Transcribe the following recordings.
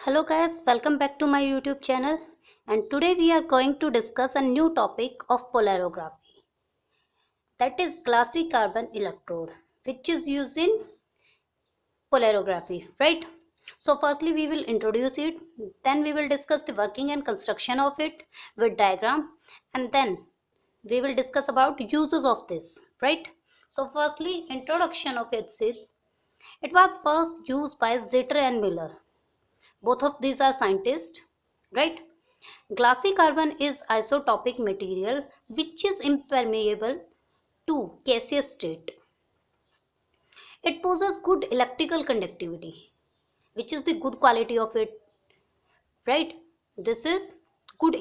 Hello guys, welcome back to my YouTube channel, and today we are going to discuss a new topic of polarography, that is glassy carbon electrode, which is used in polarography, right? So firstly we will introduce it, then we will discuss the working and construction of it with diagram, and then we will discuss about uses of this, right? So firstly, introduction of it was first used by Zitter and Miller. Both of these are scientists, right? Glassy carbon is isotopic material which is impermeable to gaseous state. It possesses good electrical conductivity, which is the good quality of it, right? This is good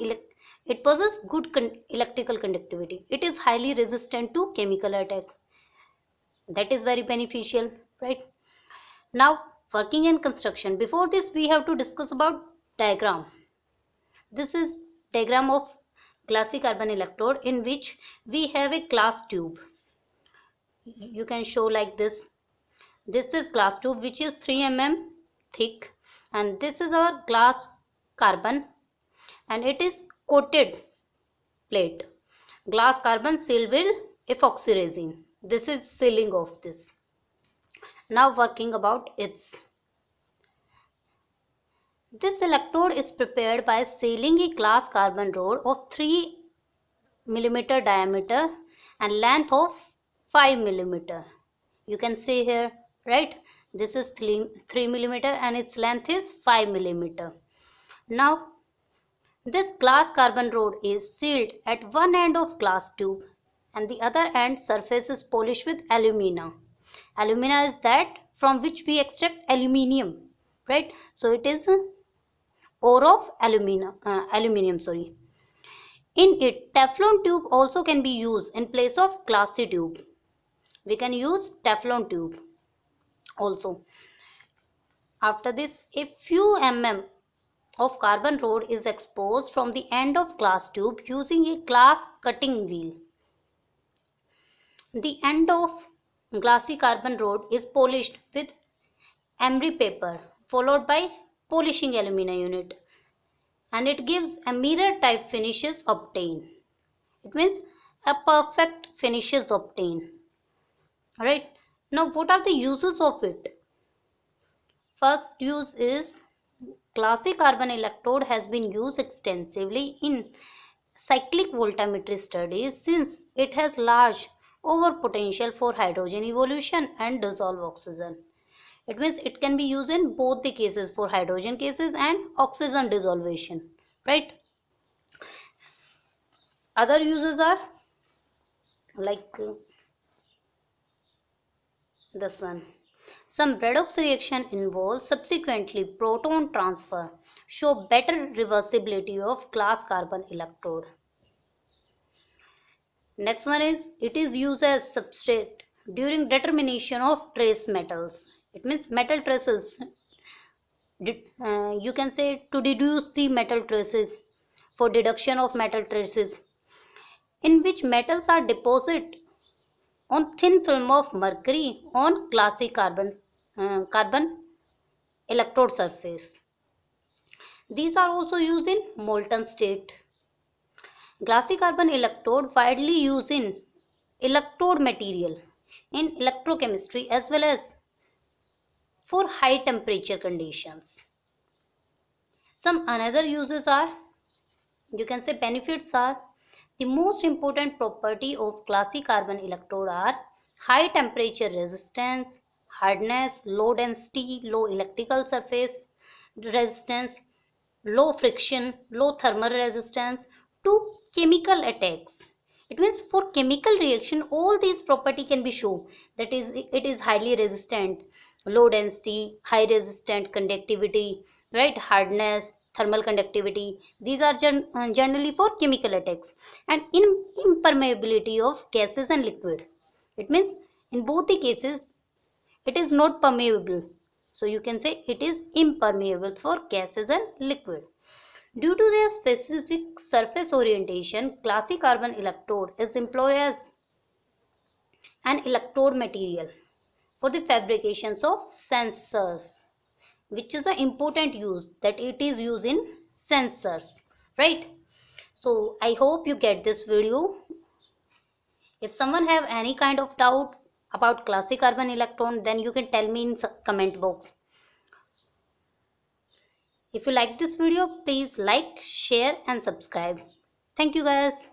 it possesses good electrical conductivity. It is highly resistant to chemical attack. That is very beneficial, right? Now, working and construction. Before this, we have to discuss about diagram. This is diagram of glassy carbon electrode in which we have a glass tube. You can show like this. This is glass tube which is 3 mm thick, and this is our glass carbon, and it is coated plate. Glass carbon sealed with epoxy resin. This is sealing of this. Now working about its. This electrode is prepared by sealing a glass carbon rod of 3 millimeter diameter and length of 5 millimeter. You can see here, right? This is 3 millimeter and its length is 5 millimeter. Now this glass carbon rod is sealed at one end of glass tube and the other end surface is polished with alumina. Alumina is that from which we extract aluminium, right? So it is ore of aluminium. In it, Teflon tube also can be used in place of glassy tube. We can use Teflon tube also. After this, a few of carbon rod is exposed from the end of glass tube using a glass cutting wheel. The end of glassy carbon rod is polished with emery paper followed by polishing alumina unit, and it gives a mirror type finishes obtained. It means a perfect finish is obtained. Alright. Now what are the uses of it? First use is glassy carbon electrode has been used extensively in cyclic voltammetry studies since it has large over potential for hydrogen evolution and dissolve oxygen. It means it can be used in both the cases, for hydrogen cases and oxygen dissolution, right? Other uses are like this one. Some redox reaction involves subsequently proton transfer, show better reversibility of glass carbon electrode. Next one is it is used as substrate during determination of trace metals. It means metal traces. You can say to deduce the metal traces, for deduction of metal traces, in which metals are deposited on thin film of mercury on glassy carbon electrode surface. These are also used in molten state. Glassy carbon electrode widely used in electrode material in electrochemistry as well as for high temperature conditions. Some another uses are, you can say benefits are, the most important property of glassy carbon electrode are high temperature resistance, hardness, low density, low electrical surface resistance, low friction, low thermal resistance to chemical attacks. It means for chemical reaction all these property can be shown, that is it is highly resistant, low density, high resistant conductivity, right, hardness, thermal conductivity. These are generally for chemical attacks, and impermeability of gases and liquid. It means in both the cases it is not permeable, so you can say it is impermeable for gases and liquid. Due to their specific surface orientation, glassy carbon electrode is employed as an electrode material for the fabrications of sensors. which is an important use, that it is used in sensors, right? So I hope you get this video. If someone have any kind of doubt about classic carbon electron, then you can tell me in comment box. If you like this video, please like, share and subscribe. Thank you guys.